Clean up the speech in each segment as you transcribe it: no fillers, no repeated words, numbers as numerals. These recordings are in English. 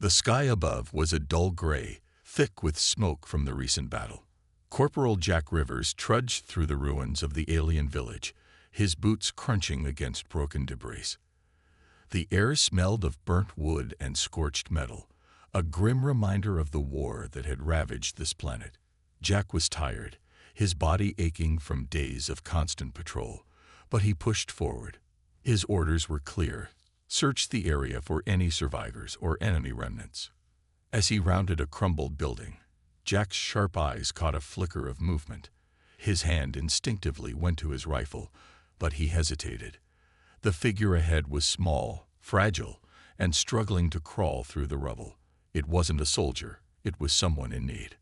The sky above was a dull gray, thick with smoke from the recent battle. Corporal Jack Rivers trudged through the ruins of the alien village, his boots crunching against broken debris. The air smelled of burnt wood and scorched metal, a grim reminder of the war that had ravaged this planet. Jack was tired, his body aching from days of constant patrol, but he pushed forward. His orders were clear: search the area for any survivors or enemy remnants. As he rounded a crumbled building, Jack's sharp eyes caught a flicker of movement. His hand instinctively went to his rifle, but he hesitated. The figure ahead was small, fragile, and struggling to crawl through the rubble. It wasn't a soldier, it was someone in need.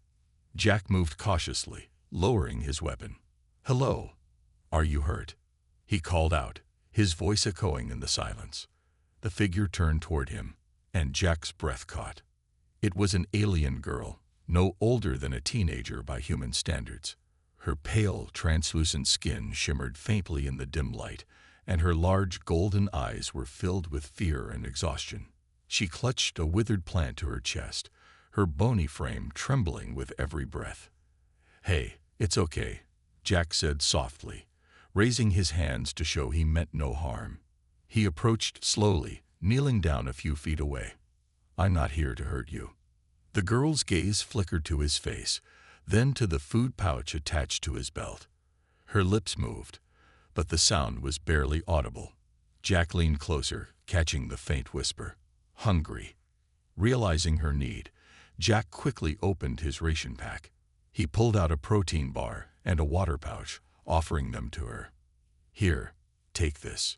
Jack moved cautiously, lowering his weapon. "Hello. Are you hurt?" he called out, his voice echoing in the silence. The figure turned toward him, and Jack's breath caught. It was an alien girl, no older than a teenager by human standards. Her pale, translucent skin shimmered faintly in the dim light, and her large golden eyes were filled with fear and exhaustion. She clutched a withered plant to her chest, her bony frame trembling with every breath. "Hey, it's okay," Jack said softly, raising his hands to show he meant no harm. He approached slowly, kneeling down a few feet away. "I'm not here to hurt you." The girl's gaze flickered to his face, then to the food pouch attached to his belt. Her lips moved, but the sound was barely audible. Jack leaned closer, catching the faint whisper. "Hungry." Realizing her need, Jack quickly opened his ration pack. He pulled out a protein bar and a water pouch, offering them to her. "Here, take this."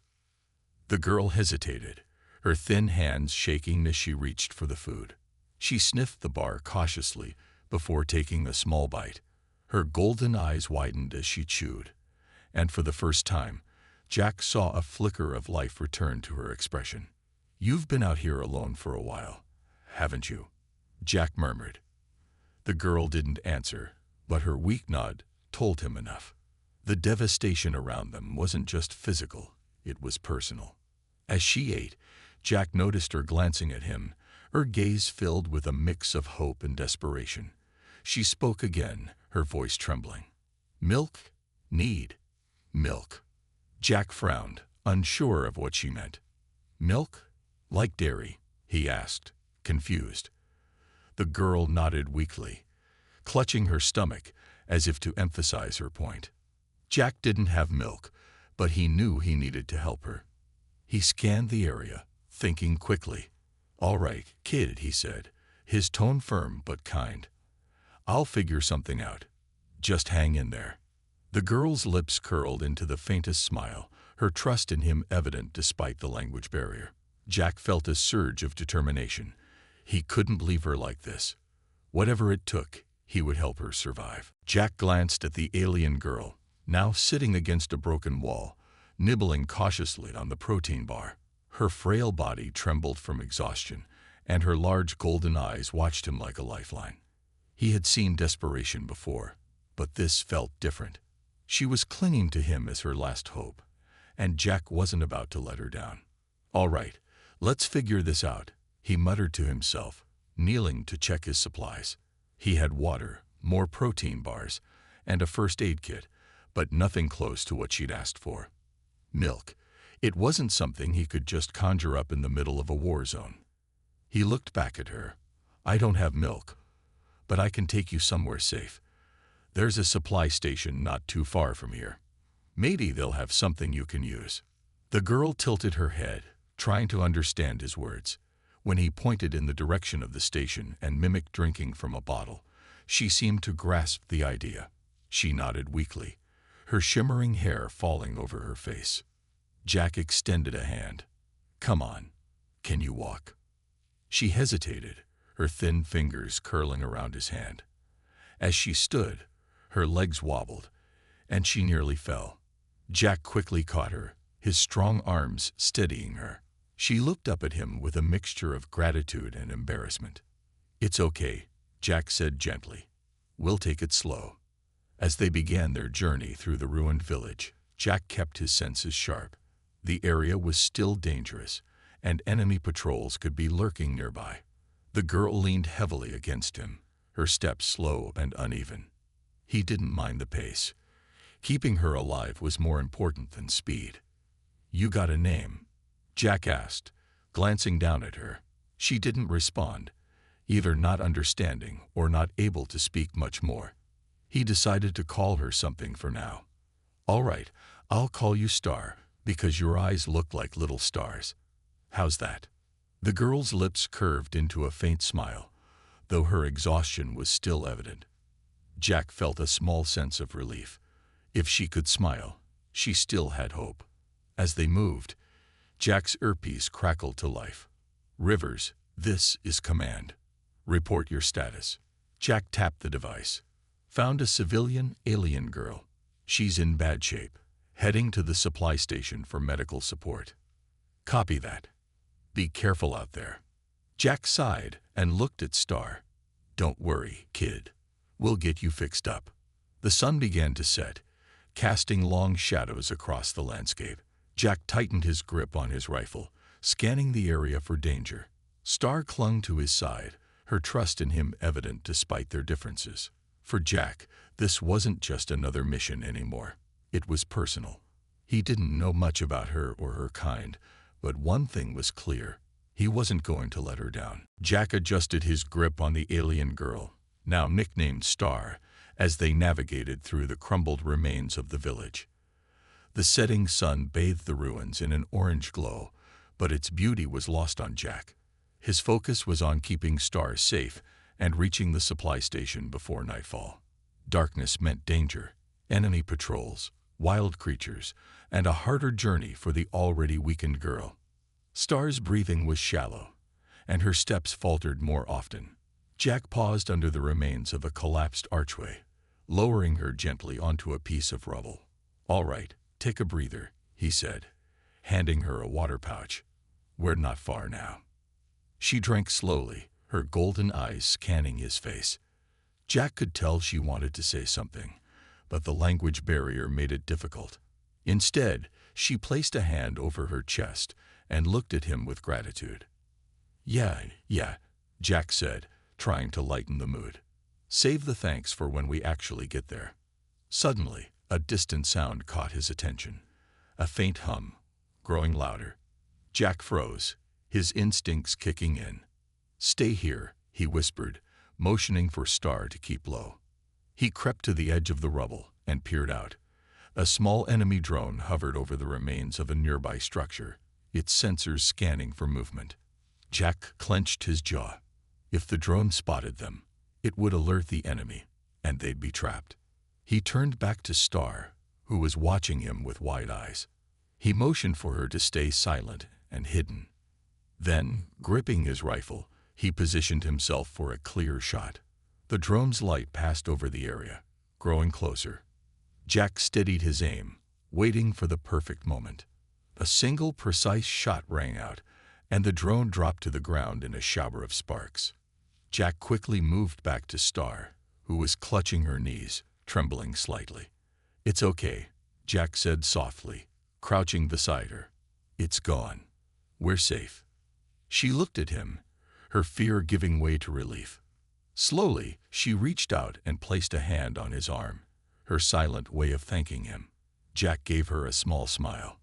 The girl hesitated, her thin hands shaking as she reached for the food. She sniffed the bar cautiously before taking a small bite. Her golden eyes widened as she chewed, and for the first time, Jack saw a flicker of life return to her expression. "You've been out here alone for a while, haven't you?" Jack murmured. The girl didn't answer, but her weak nod told him enough. The devastation around them wasn't just physical, it was personal. As she ate, Jack noticed her glancing at him, her gaze filled with a mix of hope and desperation. She spoke again, her voice trembling. "Milk? Need milk." Jack frowned, unsure of what she meant. "Milk? Like dairy?" he asked, confused. The girl nodded weakly, clutching her stomach as if to emphasize her point. Jack didn't have milk, but he knew he needed to help her. He scanned the area, thinking quickly. "All right, kid," he said, his tone firm but kind. "I'll figure something out. Just hang in there." The girl's lips curled into the faintest smile, her trust in him evident despite the language barrier. Jack felt a surge of determination. He couldn't leave her like this. Whatever it took, he would help her survive. Jack glanced at the alien girl, now sitting against a broken wall, nibbling cautiously on the protein bar. Her frail body trembled from exhaustion, and her large golden eyes watched him like a lifeline. He had seen desperation before, but this felt different. She was clinging to him as her last hope, and Jack wasn't about to let her down. "All right, let's figure this out," he muttered to himself, kneeling to check his supplies. He had water, more protein bars, and a first aid kit, but nothing close to what she'd asked for. Milk. It wasn't something he could just conjure up in the middle of a war zone. He looked back at her. "I don't have milk, but I can take you somewhere safe. There's a supply station not too far from here. Maybe they'll have something you can use." The girl tilted her head, trying to understand his words. When he pointed in the direction of the station and mimicked drinking from a bottle, she seemed to grasp the idea. She nodded weakly, her shimmering hair falling over her face. Jack extended a hand. "Come on. Can you walk?" She hesitated, her thin fingers curling around his hand. As she stood, her legs wobbled, and she nearly fell. Jack quickly caught her, his strong arms steadying her. She looked up at him with a mixture of gratitude and embarrassment. "It's okay," Jack said gently. "We'll take it slow." As they began their journey through the ruined village, Jack kept his senses sharp. The area was still dangerous, and enemy patrols could be lurking nearby. The girl leaned heavily against him, her steps slow and uneven. He didn't mind the pace. Keeping her alive was more important than speed. "You got a name?" Jack asked, glancing down at her. She didn't respond, either not understanding or not able to speak much more. He decided to call her something for now. "All right, I'll call you Star, because your eyes look like little stars. How's that?" The girl's lips curved into a faint smile, though her exhaustion was still evident. Jack felt a small sense of relief. If she could smile, she still had hope. As they moved, Jack's earpiece crackled to life. "Rivers, this is command. Report your status." Jack tapped the device. "Found a civilian alien girl. She's in bad shape. Heading to the supply station for medical support." "Copy that. Be careful out there." Jack sighed and looked at Star. "Don't worry, kid. We'll get you fixed up." The sun began to set, casting long shadows across the landscape. Jack tightened his grip on his rifle, scanning the area for danger. Star clung to his side, her trust in him evident despite their differences. For Jack, this wasn't just another mission anymore. It was personal. He didn't know much about her or her kind, but one thing was clear. He wasn't going to let her down. Jack adjusted his grip on the alien girl, now nicknamed Star, as they navigated through the crumbled remains of the village. The setting sun bathed the ruins in an orange glow, but its beauty was lost on Jack. His focus was on keeping Star safe and reaching the supply station before nightfall. Darkness meant danger, enemy patrols, wild creatures, and a harder journey for the already weakened girl. Star's breathing was shallow, and her steps faltered more often. Jack paused under the remains of a collapsed archway, lowering her gently onto a piece of rubble. "All right, take a breather," he said, handing her a water pouch. "We're not far now." She drank slowly, her golden eyes scanning his face. Jack could tell she wanted to say something, but the language barrier made it difficult. Instead, she placed a hand over her chest and looked at him with gratitude. Yeah, Jack said, trying to lighten the mood. "Save the thanks for when we actually get there." Suddenly, a distant sound caught his attention. A faint hum, growing louder. Jack froze, his instincts kicking in. "Stay here," he whispered, motioning for Star to keep low. He crept to the edge of the rubble and peered out. A small enemy drone hovered over the remains of a nearby structure, its sensors scanning for movement. Jack clenched his jaw. If the drone spotted them, it would alert the enemy, and they'd be trapped. He turned back to Star, who was watching him with wide eyes. He motioned for her to stay silent and hidden. Then, gripping his rifle, he positioned himself for a clear shot. The drone's light passed over the area, growing closer. Jack steadied his aim, waiting for the perfect moment. A single precise shot rang out, and the drone dropped to the ground in a shower of sparks. Jack quickly moved back to Star, who was clutching her knees, trembling slightly. "It's okay," Jack said softly, crouching beside her. "It's gone. We're safe." She looked at him, her fear giving way to relief. Slowly, she reached out and placed a hand on his arm, her silent way of thanking him. Jack gave her a small smile.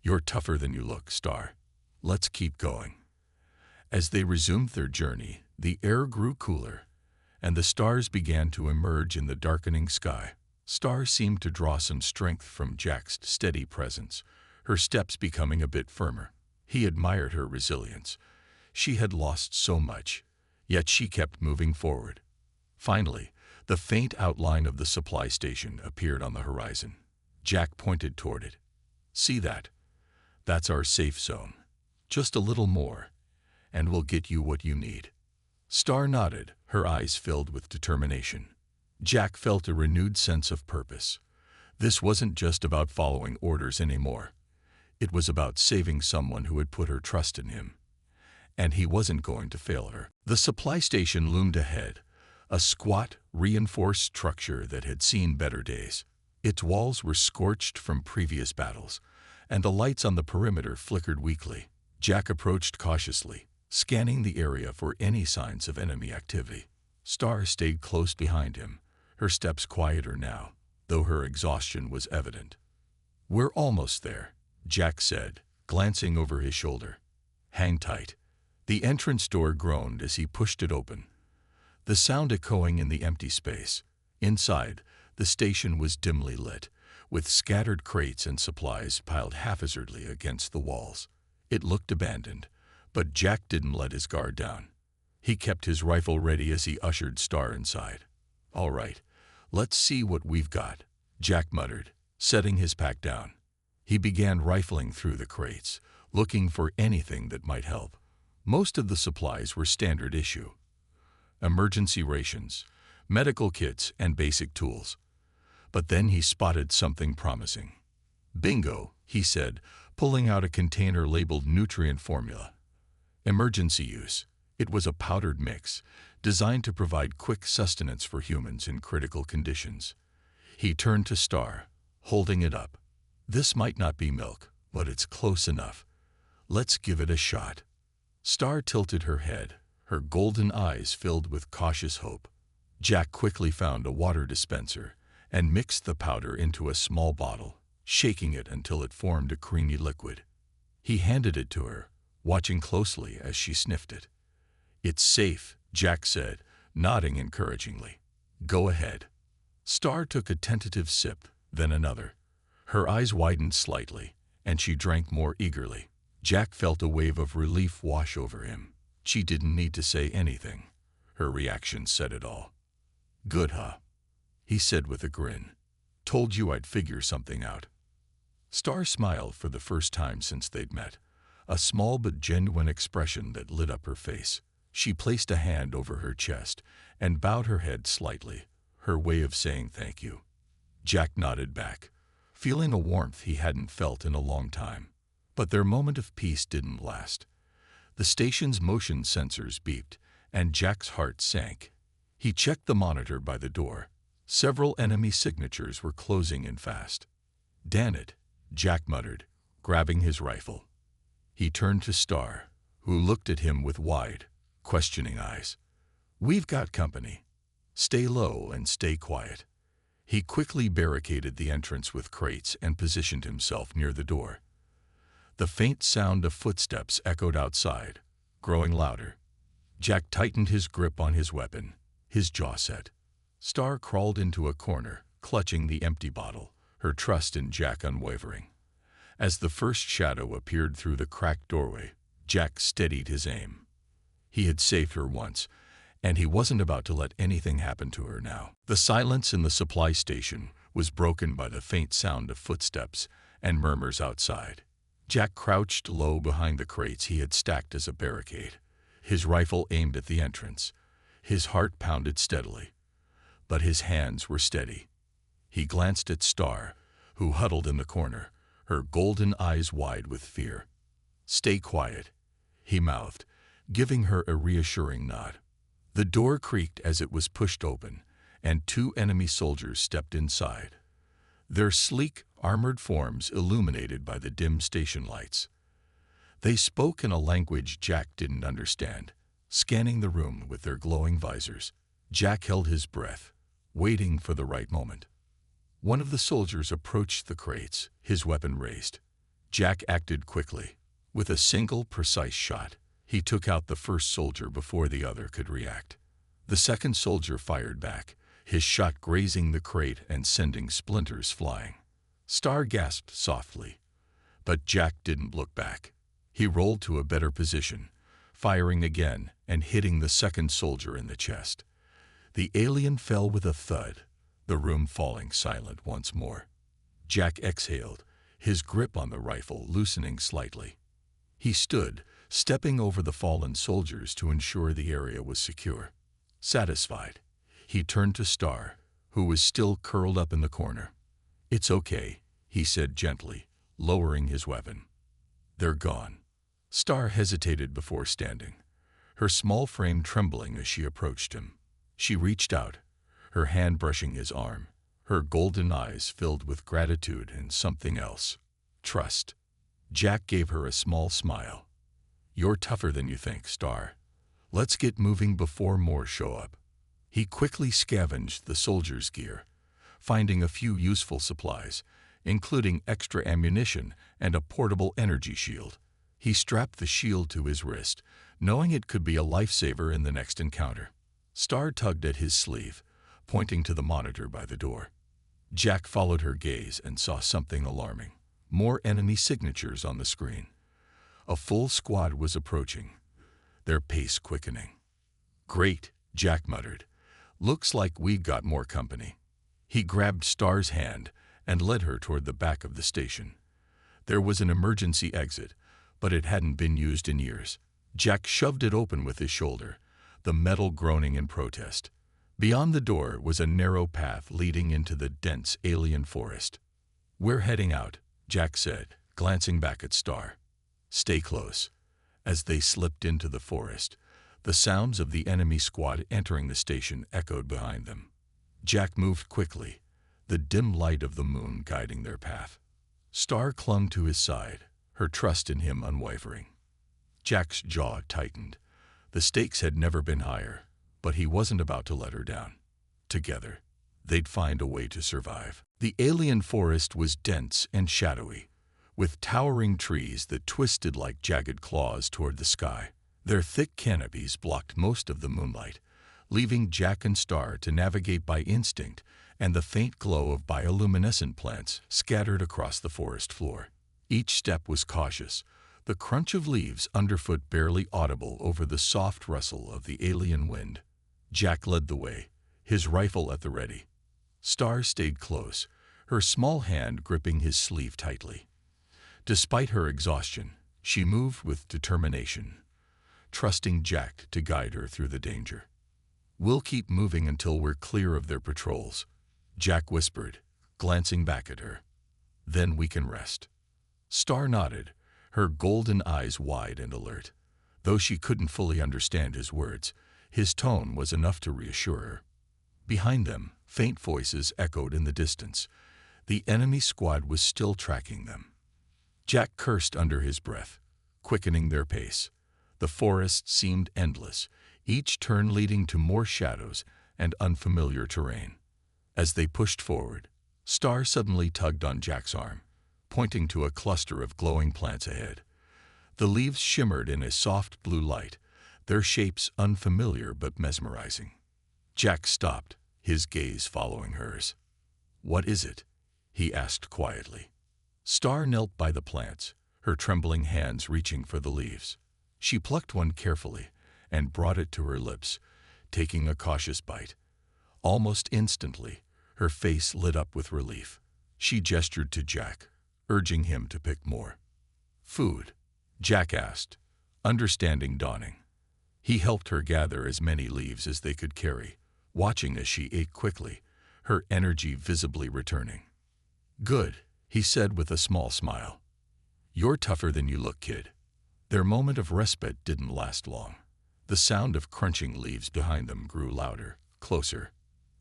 "You're tougher than you look, Star. Let's keep going." As they resumed their journey, the air grew cooler, and the stars began to emerge in the darkening sky. Star seemed to draw some strength from Jack's steady presence, her steps becoming a bit firmer. He admired her resilience. She had lost so much, yet she kept moving forward. Finally, the faint outline of the supply station appeared on the horizon. Jack pointed toward it. "See that? That's our safe zone. Just a little more, and we'll get you what you need." Star nodded, her eyes filled with determination. Jack felt a renewed sense of purpose. This wasn't just about following orders anymore. It was about saving someone who had put her trust in him. And he wasn't going to fail her. The supply station loomed ahead, a squat, reinforced structure that had seen better days. Its walls were scorched from previous battles, and the lights on the perimeter flickered weakly. Jack approached cautiously, scanning the area for any signs of enemy activity. Star stayed close behind him, her steps quieter now, though her exhaustion was evident. "We're almost there," Jack said, glancing over his shoulder. "Hang tight." The entrance door groaned as he pushed it open, the sound echoing in the empty space. Inside, the station was dimly lit, with scattered crates and supplies piled haphazardly against the walls. It looked abandoned, but Jack didn't let his guard down. He kept his rifle ready as he ushered Star inside. "All right, let's see what we've got," Jack muttered, setting his pack down. He began rifling through the crates, looking for anything that might help. Most of the supplies were standard issue: emergency rations, medical kits, and basic tools. But then he spotted something promising. "Bingo," he said, pulling out a container labeled nutrient formula. Emergency use. It was a powdered mix, designed to provide quick sustenance for humans in critical conditions. He turned to Star, holding it up. "This might not be milk, but it's close enough. Let's give it a shot." Star tilted her head, her golden eyes filled with cautious hope. Jack quickly found a water dispenser and mixed the powder into a small bottle, shaking it until it formed a creamy liquid. He handed it to her, watching closely as she sniffed it. "It's safe," Jack said, nodding encouragingly. "Go ahead." Star took a tentative sip, then another. Her eyes widened slightly, and she drank more eagerly. Jack felt a wave of relief wash over him. She didn't need to say anything. Her reaction said it all. "Good, huh?" he said with a grin. "Told you I'd figure something out." Star smiled for the first time since they'd met, a small but genuine expression that lit up her face. She placed a hand over her chest and bowed her head slightly, her way of saying thank you. Jack nodded back, feeling a warmth he hadn't felt in a long time. But their moment of peace didn't last. The station's motion sensors beeped, and Jack's heart sank. He checked the monitor by the door. Several enemy signatures were closing in fast. "Damn it," Jack muttered, grabbing his rifle. He turned to Star, who looked at him with wide, questioning eyes. "We've got company. Stay low and stay quiet." He quickly barricaded the entrance with crates and positioned himself near the door. The faint sound of footsteps echoed outside, growing louder. Jack tightened his grip on his weapon, his jaw set. Star crawled into a corner, clutching the empty bottle, her trust in Jack unwavering. As the first shadow appeared through the cracked doorway, Jack steadied his aim. He had saved her once, and he wasn't about to let anything happen to her now. The silence in the supply station was broken by the faint sound of footsteps and murmurs outside. Jack crouched low behind the crates he had stacked as a barricade, his rifle aimed at the entrance. His heart pounded steadily, but his hands were steady. He glanced at Star, who huddled in the corner, her golden eyes wide with fear. "Stay quiet," he mouthed, giving her a reassuring nod. The door creaked as it was pushed open, and 2 enemy soldiers stepped inside, their sleek, armored forms illuminated by the dim station lights. They spoke in a language Jack didn't understand, scanning the room with their glowing visors. Jack held his breath, waiting for the right moment. One of the soldiers approached the crates, his weapon raised. Jack acted quickly. With a single, precise shot, he took out the first soldier before the other could react. The second soldier fired back, his shot grazing the crate and sending splinters flying. Star gasped softly, but Jack didn't look back. He rolled to a better position, firing again and hitting the second soldier in the chest. The alien fell with a thud, the room falling silent once more. Jack exhaled, his grip on the rifle loosening slightly. He stood, stepping over the fallen soldiers to ensure the area was secure. Satisfied, he turned to Star, who was still curled up in the corner. "It's okay," he said gently, lowering his weapon. "They're gone." Star hesitated before standing, her small frame trembling as she approached him. She reached out, her hand brushing his arm, her golden eyes filled with gratitude and something else: trust. Jack gave her a small smile. "You're tougher than you think, Star. Let's get moving before more show up." He quickly scavenged the soldier's gear, finding a few useful supplies, including extra ammunition and a portable energy shield. He strapped the shield to his wrist, knowing it could be a lifesaver in the next encounter. Star tugged at his sleeve, pointing to the monitor by the door. Jack followed her gaze and saw something alarming. More enemy signatures on the screen. A full squad was approaching, their pace quickening. "Great," Jack muttered. "Looks like we got more company." He grabbed Star's hand and led her toward the back of the station. There was an emergency exit, but it hadn't been used in years. Jack shoved it open with his shoulder, the metal groaning in protest. Beyond the door was a narrow path leading into the dense alien forest. "We're heading out," Jack said, glancing back at Star. "Stay close." As they slipped into the forest, the sounds of the enemy squad entering the station echoed behind them. Jack moved quickly, the dim light of the moon guiding their path. Star clung to his side, her trust in him unwavering. Jack's jaw tightened. The stakes had never been higher, but he wasn't about to let her down. Together, they'd find a way to survive. The alien forest was dense and shadowy, with towering trees that twisted like jagged claws toward the sky. Their thick canopies blocked most of the moonlight, leaving Jack and Star to navigate by instinct and the faint glow of bioluminescent plants scattered across the forest floor. Each step was cautious, the crunch of leaves underfoot barely audible over the soft rustle of the alien wind. Jack led the way, his rifle at the ready. Star stayed close, her small hand gripping his sleeve tightly. Despite her exhaustion, she moved with determination, trusting Jack to guide her through the danger. "We'll keep moving until we're clear of their patrols," Jack whispered, glancing back at her. "Then we can rest." Star nodded, her golden eyes wide and alert. Though she couldn't fully understand his words, his tone was enough to reassure her. Behind them, faint voices echoed in the distance. The enemy squad was still tracking them. Jack cursed under his breath, quickening their pace. The forest seemed endless, each turn leading to more shadows and unfamiliar terrain. As they pushed forward, Star suddenly tugged on Jack's arm, pointing to a cluster of glowing plants ahead. The leaves shimmered in a soft blue light, their shapes unfamiliar but mesmerizing. Jack stopped, his gaze following hers. "What is it?" he asked quietly. Star knelt by the plants, her trembling hands reaching for the leaves. She plucked one carefully and brought it to her lips, taking a cautious bite. Almost instantly, her face lit up with relief. She gestured to Jack, urging him to pick more. "Food?" Jack asked, understanding dawning. He helped her gather as many leaves as they could carry, watching as she ate quickly, her energy visibly returning. "Good," he said with a small smile. "You're tougher than you look, kid." Their moment of respite didn't last long. The sound of crunching leaves behind them grew louder, closer.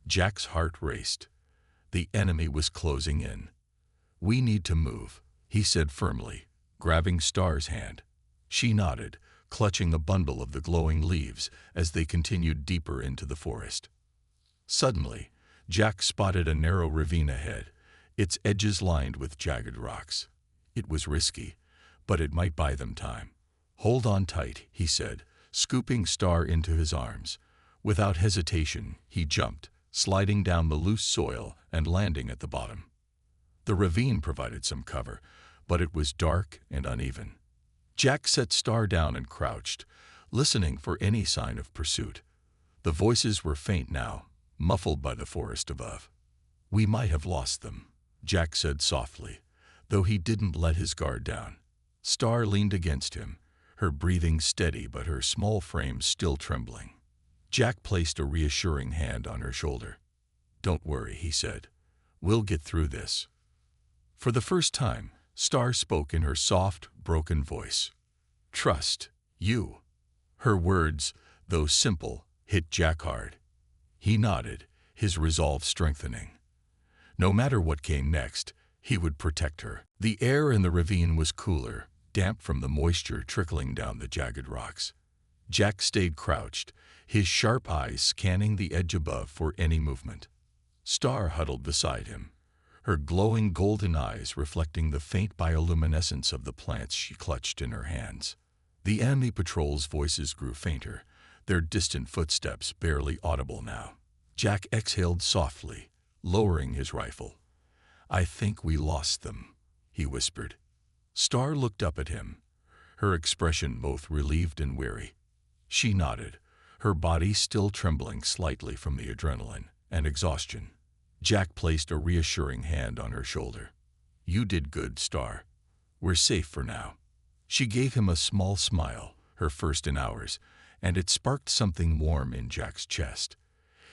Jack's heart raced. The enemy was closing in. "We need to move," he said firmly, grabbing Star's hand. She nodded, clutching a bundle of the glowing leaves as they continued deeper into the forest. Suddenly, Jack spotted a narrow ravine ahead, its edges lined with jagged rocks. It was risky, but it might buy them time. "Hold on tight," he said, scooping Star into his arms. Without hesitation, he jumped, sliding down the loose soil and landing at the bottom. The ravine provided some cover, but it was dark and uneven. Jack set Star down and crouched, listening for any sign of pursuit. The voices were faint now, muffled by the forest above. "We might have lost them," Jack said softly, though he didn't let his guard down. Star leaned against him, her breathing steady but her small frame still trembling. Jack placed a reassuring hand on her shoulder. "Don't worry," he said. "We'll get through this." For the first time, Star spoke in her soft, broken voice. "Trust you." Her words, though simple, hit Jack hard. He nodded, his resolve strengthening. No matter what came next, he would protect her. The air in the ravine was cooler, damp from the moisture trickling down the jagged rocks. Jack stayed crouched, his sharp eyes scanning the edge above for any movement. Star huddled beside him, her glowing golden eyes reflecting the faint bioluminescence of the plants she clutched in her hands. The enemy patrol's voices grew fainter, their distant footsteps barely audible now. Jack exhaled softly, lowering his rifle. "I think we lost them," he whispered. Star looked up at him, her expression both relieved and weary. She nodded, her body still trembling slightly from the adrenaline and exhaustion. Jack placed a reassuring hand on her shoulder. "You did good, Star. We're safe for now." She gave him a small smile, her first in hours, and it sparked something warm in Jack's chest.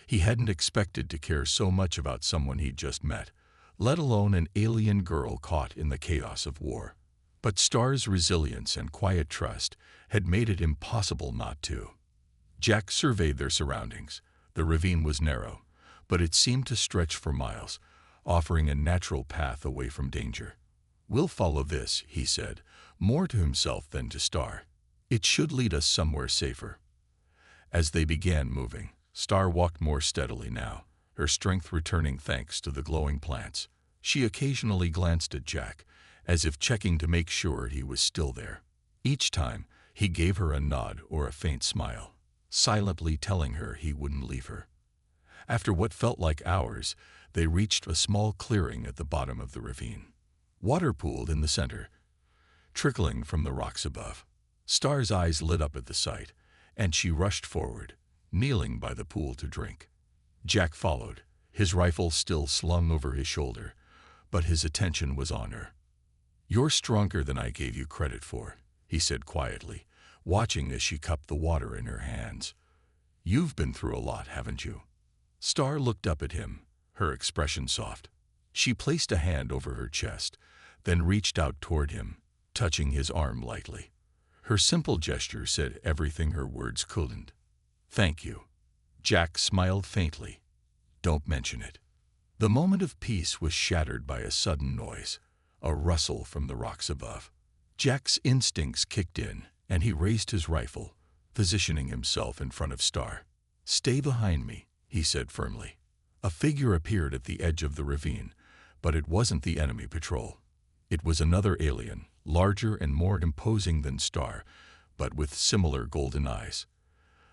He hadn't expected to care so much about someone he'd just met, let alone an alien girl caught in the chaos of war. But Star's resilience and quiet trust had made it impossible not to. Jack surveyed their surroundings. The ravine was narrow, but it seemed to stretch for miles, offering a natural path away from danger. "We'll follow this," he said, more to himself than to Star. "It should lead us somewhere safer." As they began moving, Star walked more steadily now, her strength returning thanks to the glowing plants. She occasionally glanced at Jack, as if checking to make sure he was still there. Each time, he gave her a nod or a faint smile, silently telling her he wouldn't leave her. After what felt like hours, they reached a small clearing at the bottom of the ravine. Water pooled in the center, trickling from the rocks above. Star's eyes lit up at the sight, and she rushed forward, kneeling by the pool to drink. Jack followed, his rifle still slung over his shoulder, but his attention was on her. "You're stronger than I gave you credit for," he said quietly, watching as she cupped the water in her hands. "You've been through a lot, haven't you?" Star looked up at him, her expression soft. She placed a hand over her chest, then reached out toward him, touching his arm lightly. Her simple gesture said everything her words couldn't. "Thank you." Jack smiled faintly. "Don't mention it." The moment of peace was shattered by a sudden noise, a rustle from the rocks above. Jack's instincts kicked in, and he raised his rifle, positioning himself in front of Star. "Stay behind me," he said firmly. A figure appeared at the edge of the ravine, but it wasn't the enemy patrol. It was another alien, larger and more imposing than Star, but with similar golden eyes.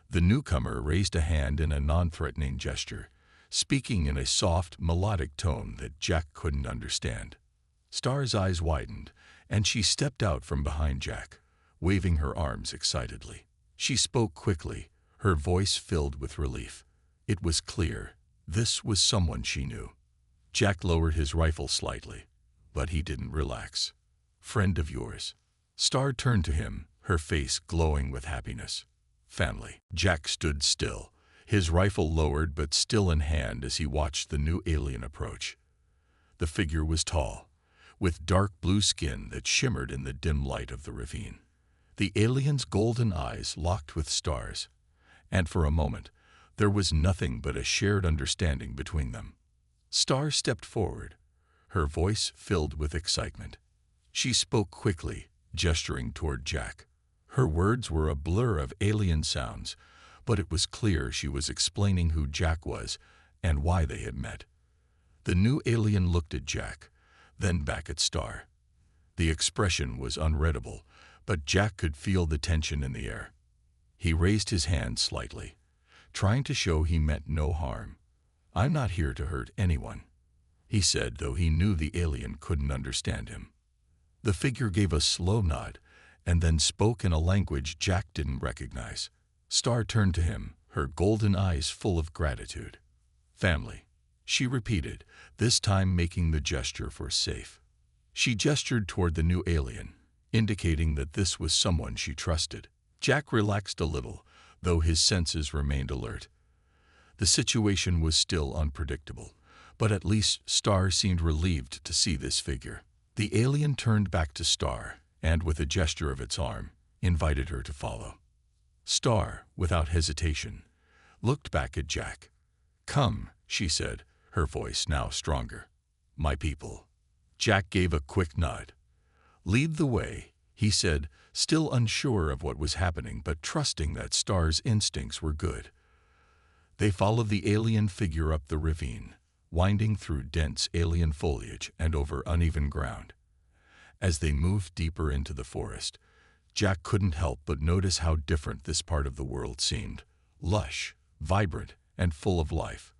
The newcomer raised a hand in a non-threatening gesture, speaking in a soft, melodic tone that Jack couldn't understand. Star's eyes widened, and she stepped out from behind Jack, waving her arms excitedly. She spoke quickly, her voice filled with relief. It was clear, this was someone she knew. Jack lowered his rifle slightly, but he didn't relax. "Friend of yours." Star turned to him, her face glowing with happiness. "Family." Jack stood still, his rifle lowered but still in hand as he watched the new alien approach. The figure was tall, with dark blue skin that shimmered in the dim light of the ravine. The alien's golden eyes locked with Star's, and for a moment, there was nothing but a shared understanding between them. Star stepped forward, her voice filled with excitement. She spoke quickly, gesturing toward Jack. Her words were a blur of alien sounds, but it was clear she was explaining who Jack was and why they had met. The new alien looked at Jack, then back at Star. The expression was unreadable, but Jack could feel the tension in the air. He raised his hand slightly, trying to show he meant no harm. "I'm not here to hurt anyone," he said, though he knew the alien couldn't understand him. The figure gave a slow nod, and then spoke in a language Jack didn't recognize. Star turned to him, her golden eyes full of gratitude. "Family," she repeated, this time making the gesture for safe. She gestured toward the new alien, indicating that this was someone she trusted. Jack relaxed a little, though his senses remained alert. The situation was still unpredictable, but at least Star seemed relieved to see this figure. The alien turned back to Star, and with a gesture of its arm, invited her to follow. Star, without hesitation, looked back at Jack. "Come," she said, her voice now stronger. "My people." Jack gave a quick nod. "Lead the way," he said, still unsure of what was happening but trusting that Star's instincts were good. They followed the alien figure up the ravine, winding through dense alien foliage and over uneven ground. As they moved deeper into the forest, Jack couldn't help but notice how different this part of the world seemed: lush, vibrant, and full of life.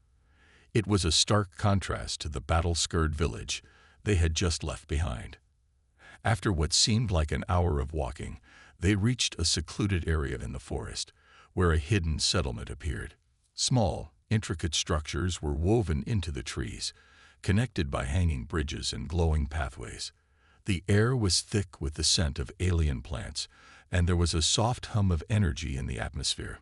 It was a stark contrast to the battle-scarred village they had just left behind. After what seemed like an hour of walking, they reached a secluded area in the forest, where a hidden settlement appeared. Small, intricate structures were woven into the trees, connected by hanging bridges and glowing pathways. The air was thick with the scent of alien plants, and there was a soft hum of energy in the atmosphere.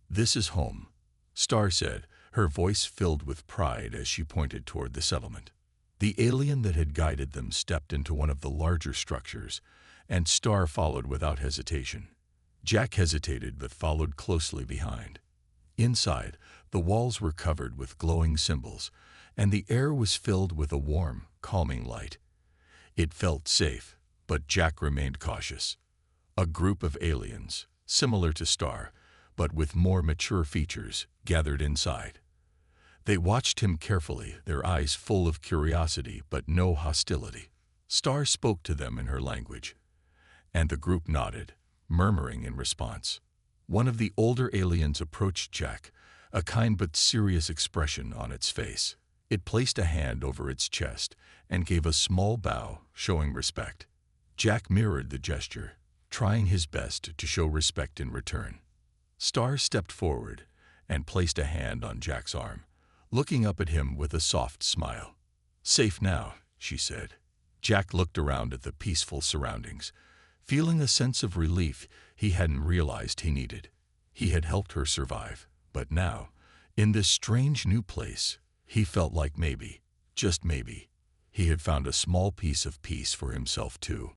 "This is home," Star said, her voice filled with pride as she pointed toward the settlement. The alien that had guided them stepped into one of the larger structures, and Star followed without hesitation. Jack hesitated but followed closely behind. Inside, the walls were covered with glowing symbols, and the air was filled with a warm, calming light. It felt safe, but Jack remained cautious. A group of aliens, similar to Star, but with more mature features, gathered inside. They watched him carefully, their eyes full of curiosity but no hostility. Star spoke to them in her language, and the group nodded, murmuring in response. One of the older aliens approached Jack, a kind but serious expression on its face. It placed a hand over its chest and gave a small bow, showing respect. Jack mirrored the gesture, trying his best to show respect in return. Star stepped forward and placed a hand on Jack's arm, looking up at him with a soft smile. "Safe now," she said. Jack looked around at the peaceful surroundings, feeling a sense of relief he hadn't realized he needed. He had helped her survive, but now, in this strange new place, he felt like maybe, just maybe, he had found a small piece of peace for himself too.